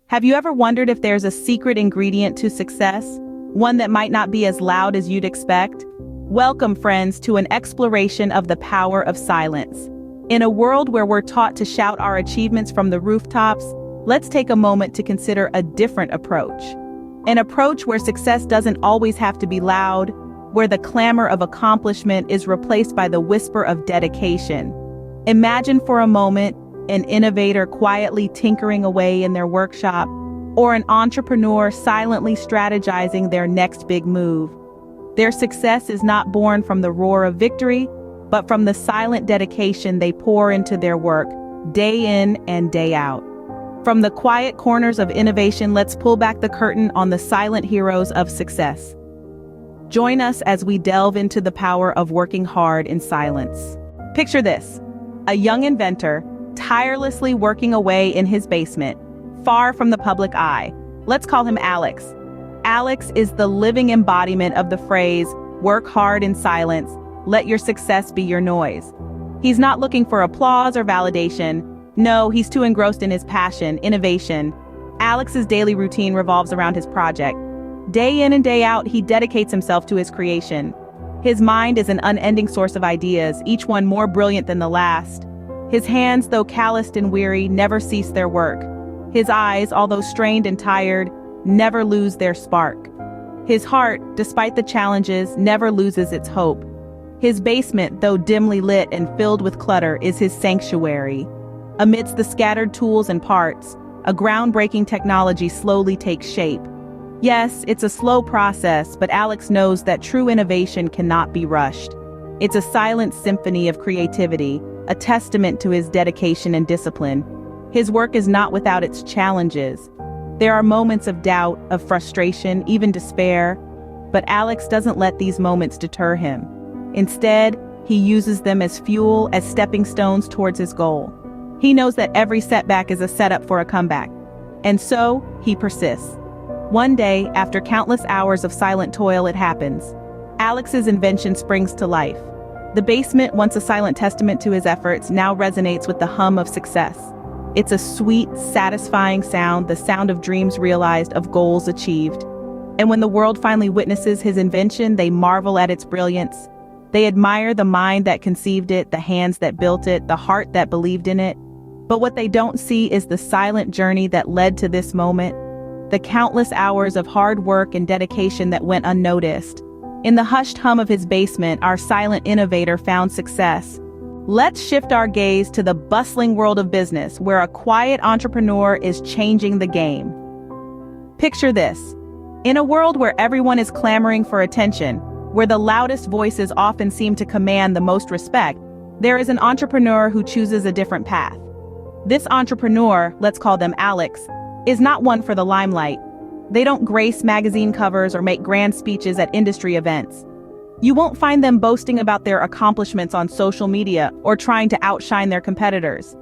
Have you ever wondered if there's a secret ingredient to success? One that might not be as loud as you'd expect? Welcome, friends, to an exploration of the power of silence. In a world where we're taught to shout our achievements from the rooftops, let's take a moment to consider a different approach. An approach where success doesn't always have to be loud, where the clamor of accomplishment is replaced by the whisper of dedication. Imagine for a moment an innovator quietly tinkering away in their workshop, or an entrepreneur silently strategizing their next big move. Their success is not born from the roar of victory, but from the silent dedication they pour into their work, day in and day out. From the quiet corners of innovation, let's pull back the curtain on the silent heroes of success. Join us as we delve into the power of working hard in silence. Picture this: a young inventor, tirelessly working away in his basement, far from the public eye. Let's call him Alex. Alex is the living embodiment of the phrase, "Work hard in silence, let your success be your noise." He's not looking for applause or validation. No, he's too engrossed in his passion, innovation. Alex's daily routine revolves around his project. Day in and day out, he dedicates himself to his creation. His mind is an unending source of ideas, each one more brilliant than the last. His hands, though calloused and weary, never cease their work. His eyes, although strained and tired, never lose their spark. His heart, despite the challenges, never loses its hope. His basement, though dimly lit and filled with clutter, is his sanctuary. Amidst the scattered tools and parts, a groundbreaking technology slowly takes shape. Yes, it's a slow process, but Alex knows that true innovation cannot be rushed. It's a silent symphony of creativity, a testament to his dedication and discipline. His work is not without its challenges. There are moments of doubt, of frustration, even despair, but Alex doesn't let these moments deter him. Instead, he uses them as fuel, as stepping stones towards his goal. He knows that every setback is a setup for a comeback, and so he persists. One day, after countless hours of silent toil, it happens. Alex's invention springs to life. The basement, once a silent testament to his efforts, now resonates with the hum of success. It's a sweet, satisfying sound, the sound of dreams realized, of goals achieved. And when the world finally witnesses his invention, they marvel at its brilliance. They admire the mind that conceived it, the hands that built it, the heart that believed in it. But what they don't see is the silent journey that led to this moment, the countless hours of hard work and dedication that went unnoticed. In the hushed hum of his basement, our silent innovator found success. Let's shift our gaze to the bustling world of business, where a quiet entrepreneur is changing the game. Picture this: in a world where everyone is clamoring for attention, where the loudest voices often seem to command the most respect, there is an entrepreneur who chooses a different path. This entrepreneur, let's call them Alex, is not one for the limelight. They don't grace magazine covers or make grand speeches at industry events. You won't find them boasting about their accomplishments on social media or trying to outshine their competitors.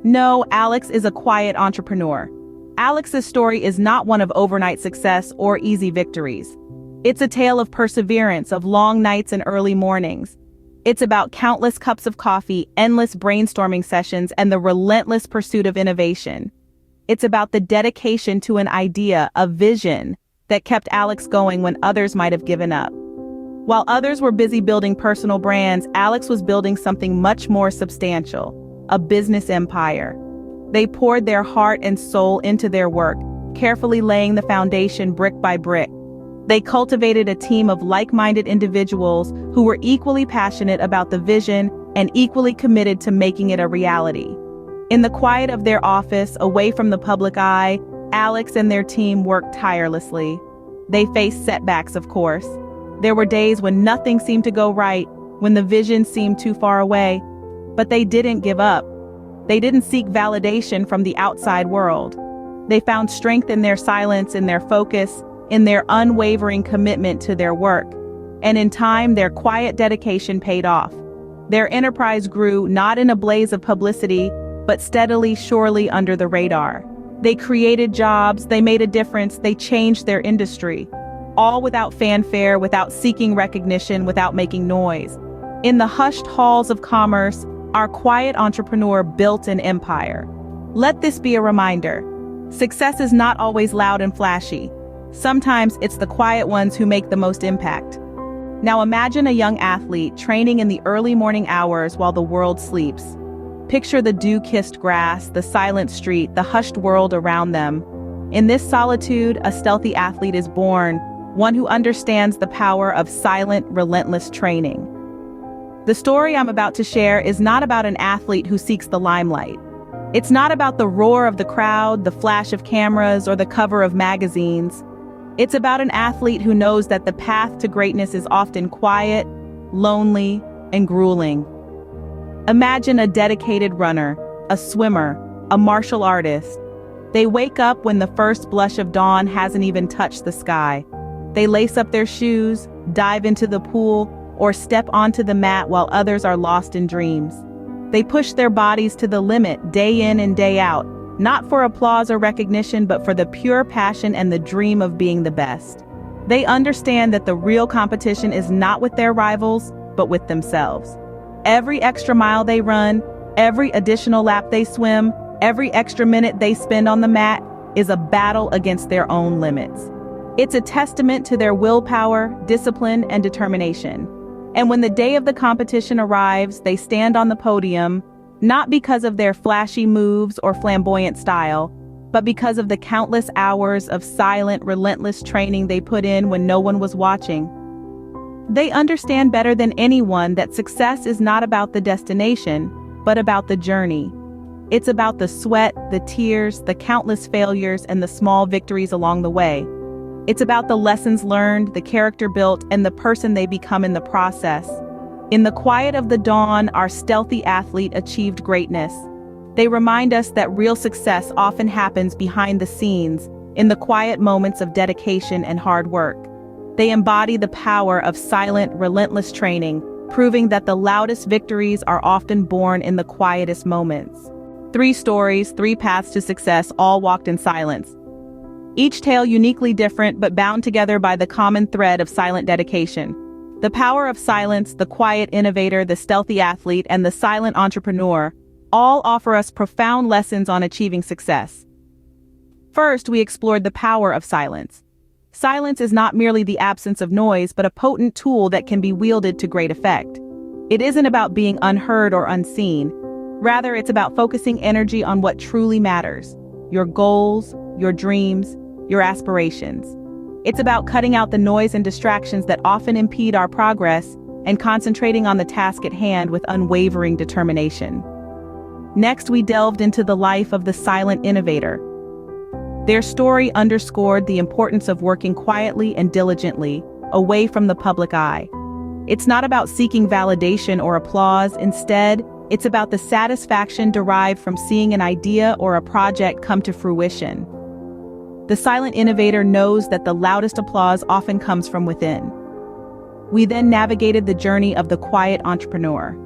No, Alex is a quiet entrepreneur. Alex's story is not one of overnight success or easy victories. It's a tale of perseverance, of long nights and early mornings. It's about countless cups of coffee, endless brainstorming sessions, and the relentless pursuit of innovation. It's about the dedication to an idea, a vision, that kept Alex going when others might have given up. While others were busy building personal brands, Alex was building something much more substantial, a business empire. They poured their heart and soul into their work, carefully laying the foundation brick by brick. They cultivated a team of like-minded individuals who were equally passionate about the vision and equally committed to making it a reality. In the quiet of their office, away from the public eye, Alex and their team worked tirelessly. They faced setbacks, of course. There were days when nothing seemed to go right, when the vision seemed too far away. But they didn't give up. They didn't seek validation from the outside world. They found strength in their silence, in their focus, in their unwavering commitment to their work. And in time, their quiet dedication paid off. Their enterprise grew not in a blaze of publicity, but steadily, surely under the radar. They created jobs, they made a difference, they changed their industry. All without fanfare, without seeking recognition, without making noise. In the hushed halls of commerce, our quiet entrepreneur built an empire. Let this be a reminder. Success is not always loud and flashy. Sometimes it's the quiet ones who make the most impact. Now imagine a young athlete training in the early morning hours while the world sleeps. Picture the dew-kissed grass, the silent street, the hushed world around them. In this solitude, a stealthy athlete is born, one who understands the power of silent, relentless training. The story I'm about to share is not about an athlete who seeks the limelight. It's not about the roar of the crowd, the flash of cameras, or the cover of magazines. It's about an athlete who knows that the path to greatness is often quiet, lonely, and grueling. Imagine a dedicated runner, a swimmer, a martial artist. They wake up when the first blush of dawn hasn't even touched the sky. They lace up their shoes, dive into the pool, or step onto the mat while others are lost in dreams. They push their bodies to the limit day in and day out, not for applause or recognition, but for the pure passion and the dream of being the best. They understand that the real competition is not with their rivals, but with themselves. Every extra mile they run, every additional lap they swim, every extra minute they spend on the mat is a battle against their own limits. It's a testament to their willpower, discipline, and determination. And when the day of the competition arrives, they stand on the podium, not because of their flashy moves or flamboyant style, but because of the countless hours of silent, relentless training they put in when no one was watching. They understand better than anyone that success is not about the destination, but about the journey. It's about the sweat, the tears, the countless failures, and the small victories along the way. It's about the lessons learned, the character built, and the person they become in the process. In the quiet of the dawn, our stealthy athlete achieved greatness. They remind us that real success often happens behind the scenes, in the quiet moments of dedication and hard work. They embody the power of silent, relentless training, proving that the loudest victories are often born in the quietest moments. 3 stories, 3 paths to success, all walked in silence. Each tale uniquely different, but bound together by the common thread of silent dedication. The power of silence, the quiet innovator, the stealthy athlete, and the silent entrepreneur all offer us profound lessons on achieving success. First, we explored the power of silence. Silence is not merely the absence of noise, but a potent tool that can be wielded to great effect. It isn't about being unheard or unseen. Rather, it's about focusing energy on what truly matters: your goals, your dreams, your aspirations. It's about cutting out the noise and distractions that often impede our progress and concentrating on the task at hand with unwavering determination. Next, we delved into the life of the silent innovator. Their story underscored the importance of working quietly and diligently, away from the public eye. It's not about seeking validation or applause. Instead, it's about the satisfaction derived from seeing an idea or a project come to fruition. The silent innovator knows that the loudest applause often comes from within. We then navigated the journey of the quiet entrepreneur.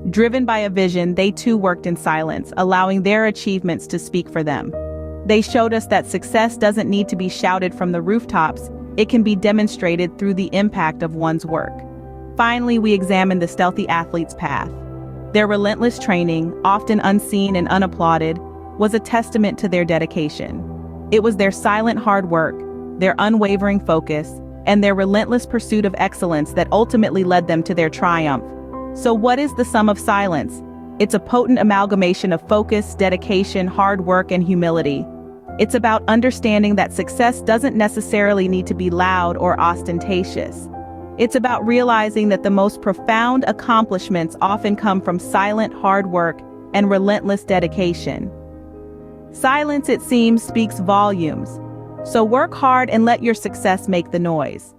Driven by a vision, they too worked in silence, allowing their achievements to speak for them. They showed us that success doesn't need to be shouted from the rooftops, it can be demonstrated through the impact of one's work. Finally, we examined the stealthy athlete's path. Their relentless training, often unseen and unapplauded, was a testament to their dedication. It was their silent hard work, their unwavering focus, and their relentless pursuit of excellence that ultimately led them to their triumph. So what is the sum of silence? It's a potent amalgamation of focus, dedication, hard work, and humility. It's about understanding that success doesn't necessarily need to be loud or ostentatious. It's about realizing that the most profound accomplishments often come from silent hard work and relentless dedication. Silence, it seems, speaks volumes. So work hard and let your success make the noise.